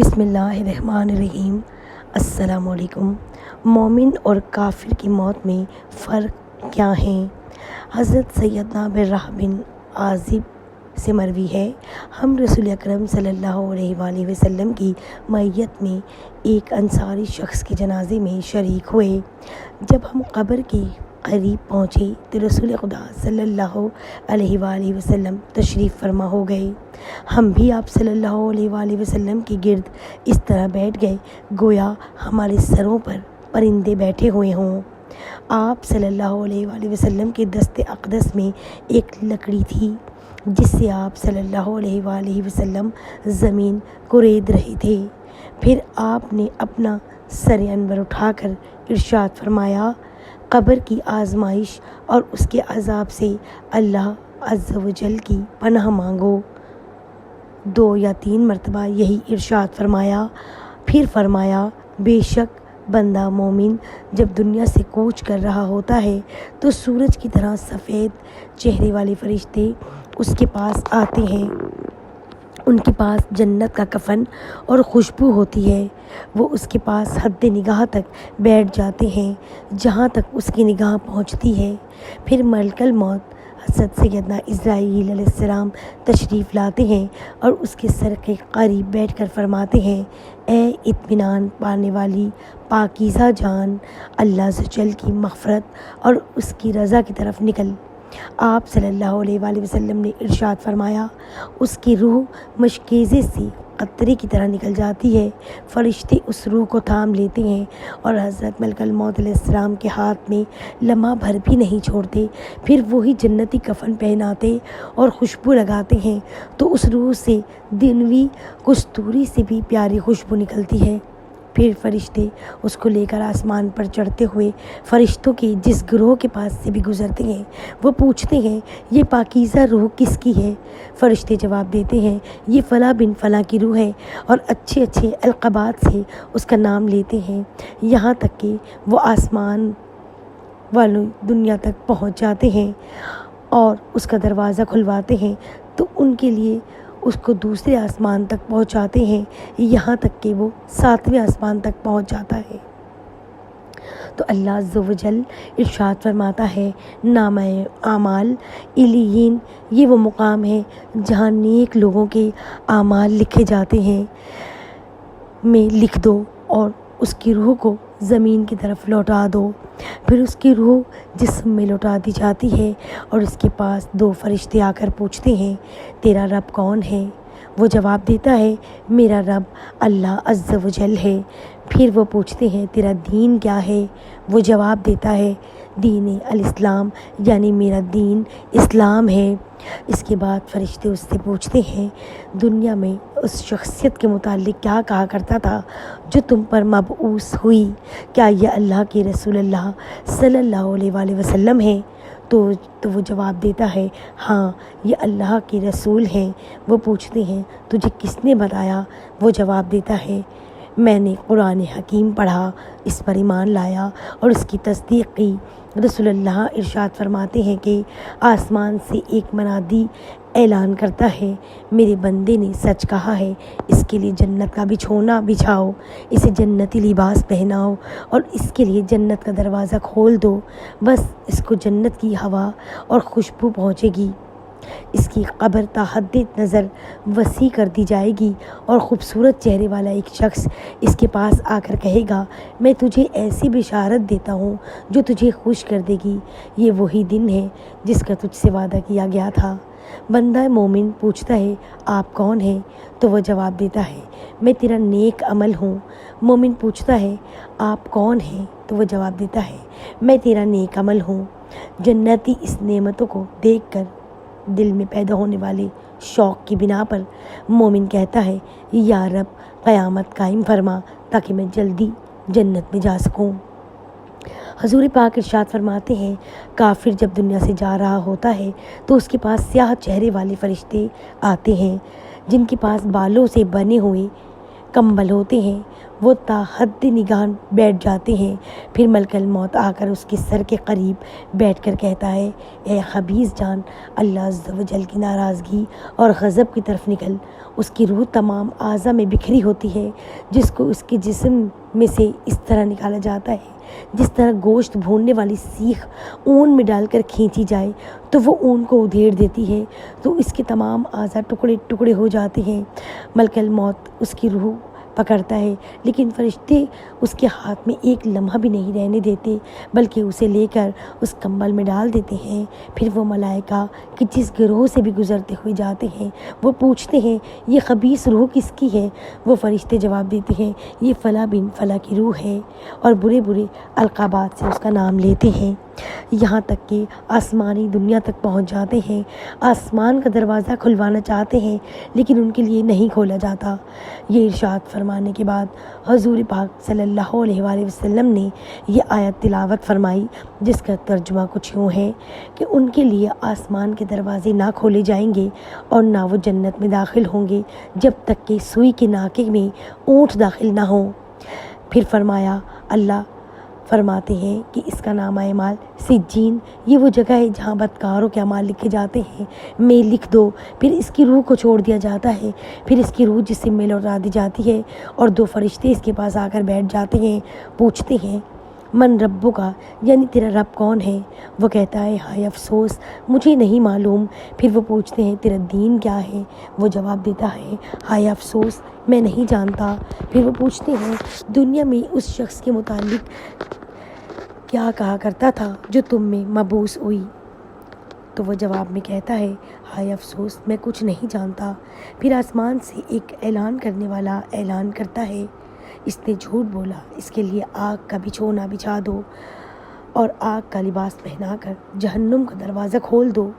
بسم اللہ الرحمن الرحیم۔ السلام علیکم۔ مومن اور کافر کی موت میں فرق کیا ہے؟ حضرت سیدنا برہ بن عازب سے مروی ہے، ہم رسول اکرم صلی اللہ علیہ وآلہ وسلم کی معیت میں ایک انصاری شخص کے جنازے میں شریک ہوئے۔ جب ہم قبر کے قریب پہنچے تو رسول خدا صلی اللہ علیہ وآلہ وسلم تشریف فرما ہو گئے۔ ہم بھی آپ صلی اللہ علیہ وآلہ وسلم کے گرد اس طرح بیٹھ گئے گویا ہمارے سروں پر پرندے بیٹھے ہوئے ہوں۔ آپ صلی اللہ علیہ وآلہ وسلم کے دست اقدس میں ایک لکڑی تھی جس سے آپ صلی اللہ علیہ وآلہ وسلم زمین کورید رہے تھے۔ پھر آپ نے اپنا سر انور اٹھا کر ارشاد فرمایا، قبر کی آزمائش اور اس کے عذاب سے اللہ عز و جل کی پناہ مانگو۔ 2 یا 3 مرتبہ یہی ارشاد فرمایا۔ پھر فرمایا، بے شک بندہ مومن جب دنیا سے کوچ کر رہا ہوتا ہے تو سورج کی طرح سفید چہرے والے فرشتے اس کے پاس آتے ہیں۔ ان کے پاس جنت کا کفن اور خوشبو ہوتی ہے۔ وہ اس کے پاس حد نگاہ تک بیٹھ جاتے ہیں جہاں تک اس کی نگاہ پہنچتی ہے۔ پھر ملک الموت حضرت سیدنا اسرائیل علیہ السلام تشریف لاتے ہیں اور اس کے سر کے قریب بیٹھ کر فرماتے ہیں، اے اطمینان پانے والی پاکیزہ جان، اللہ عز و جل کی مغفرت اور اس کی رضا کی طرف نکل۔ آپ صلی اللہ علیہ وآلہ وسلم نے ارشاد فرمایا، اس کی روح مشکیزے سے قطرے کی طرح نکل جاتی ہے۔ فرشتے اس روح کو تھام لیتے ہیں اور حضرت ملک الموت علیہ السلام کے ہاتھ میں لمحہ بھر بھی نہیں چھوڑتے۔ پھر وہی جنتی کفن پہناتے اور خوشبو لگاتے ہیں تو اس روح سے دنوی کستوری سے بھی پیاری خوشبو نکلتی ہے۔ پھر فرشتے اس کو لے کر آسمان پر چڑھتے ہوئے فرشتوں کے جس گروہ کے پاس سے بھی گزرتے ہیں وہ پوچھتے ہیں، یہ پاکیزہ روح کس کی ہے؟ فرشتے جواب دیتے ہیں، یہ فلاں بن فلاں کی روح ہے، اور اچھے اچھے القابات سے اس کا نام لیتے ہیں، یہاں تک کہ وہ آسمان والوں دنیا تک پہنچ جاتے ہیں اور اس کا دروازہ کھلواتے ہیں تو ان کے لیے اس کو دوسرے آسمان تک پہنچاتے ہیں، یہاں تک کہ وہ 7ویں آسمان تک پہنچ جاتا ہے۔ تو اللہ عز و جل ارشاد فرماتا ہے، نامہ اعمال علیین، یہ وہ مقام ہے جہاں نیک لوگوں کے اعمال لکھے جاتے ہیں، میں لکھ دو اور اس کی روح کو زمین کی طرف لوٹا دو۔ پھر اس کی روح جسم میں لوٹا دی جاتی ہے اور اس کے پاس 2 فرشتے آ کر پوچھتے ہیں، تیرا رب کون ہے؟ وہ جواب دیتا ہے، میرا رب اللہ عز و جل ہے۔ پھر وہ پوچھتے ہیں، تیرا دین کیا ہے؟ وہ جواب دیتا ہے، دین الاسلام، یعنی میرا دین اسلام ہے۔ اس کے بعد فرشتے اس سے پوچھتے ہیں، دنیا میں اس شخصیت کے متعلق کیا کہا کرتا تھا جو تم پر مبعوث ہوئی؟ کیا یہ اللہ کے رسول اللہ صلی اللہ علیہ وآلہ وسلم ہے؟ تو وہ جواب دیتا ہے، ہاں یہ اللہ کے رسول ہیں۔ وہ پوچھتے ہیں، تجھے کس نے بتایا؟ وہ جواب دیتا ہے، میں نے قرآن حکیم پڑھا، اس پر ایمان لایا اور اس کی تصدیق کی۔ رسول اللہ ارشاد فرماتے ہیں کہ آسمان سے ایک منادی اعلان کرتا ہے، میرے بندے نے سچ کہا ہے، اس کے لیے جنت کا بچھونا بچھاؤ، اسے جنتی لباس پہناؤ اور اس کے لیے جنت کا دروازہ کھول دو، بس اس کو جنت کی ہوا اور خوشبو پہنچے گی۔ اس کی قبر تا حد نظر وسیع کر دی جائے گی اور خوبصورت چہرے والا ایک شخص اس کے پاس آ کر کہے گا، میں تجھے ایسی بشارت دیتا ہوں جو تجھے خوش کر دے گی، یہ وہی دن ہے جس کا تجھ سے وعدہ کیا گیا تھا۔ بندہ مومن پوچھتا ہے، آپ کون ہیں؟ تو وہ جواب دیتا ہے، میں تیرا نیک عمل ہوں۔ مومن پوچھتا ہے، آپ کون ہیں؟ تو وہ جواب دیتا ہے، میں تیرا نیک عمل ہوں۔ جنتی اس نعمتوں کو دیکھ کر دل میں پیدا ہونے والے شوق کی بنا پر مومن کہتا ہے، یا رب قیامت قائم فرما تاکہ میں جلدی جنت میں جا سکوں۔ حضور پاک ارشاد فرماتے ہیں، کافر جب دنیا سے جا رہا ہوتا ہے تو اس کے پاس سیاہ چہرے والے فرشتے آتے ہیں جن کے پاس بالوں سے بنے ہوئے کمبل ہوتے ہیں وہ تا حد نگاہ بیٹھ جاتے ہیں۔ پھر ملک الموت آ کر اس کے سر کے قریب بیٹھ کر کہتا ہے، اے خبیث جان، اللہ عز و جل کی ناراضگی اور غضب کی طرف نکل۔ اس کی روح تمام اعضاء میں بکھری ہوتی ہے، جس کو اس کے جسم میں سے اس طرح نکالا جاتا ہے جس طرح گوشت بھوننے والی سیخ اون میں ڈال کر کھینچی جائے تو وہ اون کو ادھیڑ دیتی ہے، تو اس کے تمام اعضاء ٹکڑے ٹکڑے ہو جاتے ہیں۔ ملک الموت اس کی روح پکڑتا ہے، لیکن فرشتے اس کے ہاتھ میں ایک لمحہ بھی نہیں رہنے دیتے، بلکہ اسے لے کر اس کمبل میں ڈال دیتے ہیں۔ پھر وہ ملائکہ کہ جس گروہ سے بھی گزرتے ہوئے جاتے ہیں وہ پوچھتے ہیں، یہ خبیث روح کس کی ہے؟ وہ فرشتے جواب دیتے ہیں، یہ فلاں بن فلاں کی روح ہے، اور برے برے القابات سے اس کا نام لیتے ہیں، یہاں تک کہ آسمانی دنیا تک پہنچ جاتے ہیں۔ آسمان کا دروازہ کھلوانا چاہتے ہیں، لیکن ان کے لیے نہیں کھولا جاتا۔ یہ ارشاد فرمانے کے بعد حضور پاک صلی اللہ علیہ وآلہ وسلم نے یہ آیت تلاوت فرمائی، جس کا ترجمہ کچھ یوں ہے کہ ان کے لیے آسمان کے دروازے نہ کھولے جائیں گے اور نہ وہ جنت میں داخل ہوں گے جب تک کہ سوئی کے ناکے میں اونٹ داخل نہ ہوں۔ پھر فرمایا، اللہ فرماتے ہیں کہ اس کا نام اعمال سجین، یہ وہ جگہ ہے جہاں بدکاروں کے اعمال لکھے جاتے ہیں، میں لکھ دو۔ پھر اس کی روح کو چھوڑ دیا جاتا ہے، پھر اس کی روح جسم میں لوٹا دی جاتی ہے، اور دو فرشتے اس کے پاس آ کر بیٹھ جاتے ہیں، پوچھتے ہیں، من ربو کا، یعنی تیرا رب کون ہے؟ وہ کہتا ہے، ہائے افسوس مجھے نہیں معلوم۔ پھر وہ پوچھتے ہیں، تیرا دین کیا ہے؟ وہ جواب دیتا ہے، ہائے افسوس میں نہیں جانتا۔ پھر وہ پوچھتے ہیں، دنیا میں اس شخص کے متعلق کیا کہا کرتا تھا جو تم میں مبعوث ہوئی؟ تو وہ جواب میں کہتا ہے، ہائے افسوس میں کچھ نہیں جانتا۔ پھر آسمان سے ایک اعلان کرنے والا اعلان کرتا ہے، اس نے جھوٹ بولا، اس کے لیے آگ کا بچھونا بچھا دو اور آگ کا لباس پہنا کر جہنم کا دروازہ کھول دو۔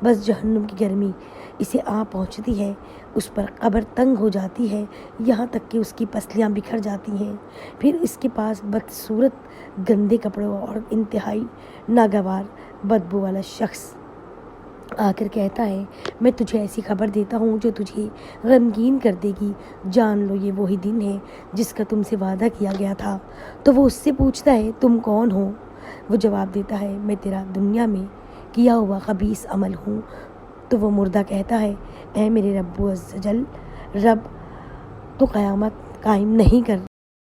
بس جہنم کی گرمی اسے آ پہنچتی ہے، اس پر قبر تنگ ہو جاتی ہے، یہاں تک کہ اس کی پسلیاں بکھر جاتی ہیں۔ پھر اس کے پاس بدصورت گندے کپڑوں اور انتہائی ناگوار بدبو والا شخص آ کر کہتا ہے، میں تجھے ایسی خبر دیتا ہوں جو تجھے غمگین کر دے گی، جان لو یہ وہی دن ہے جس کا تم سے وعدہ کیا گیا تھا۔ تو وہ اس سے پوچھتا ہے، تم کون ہو؟ وہ جواب دیتا ہے، میں تیرا دنیا میں کیا ہوا خبیث عمل ہوں۔ تو وہ مردہ کہتا ہے، اے میرے رب عز و جل، رب تو قیامت قائم نہیں کر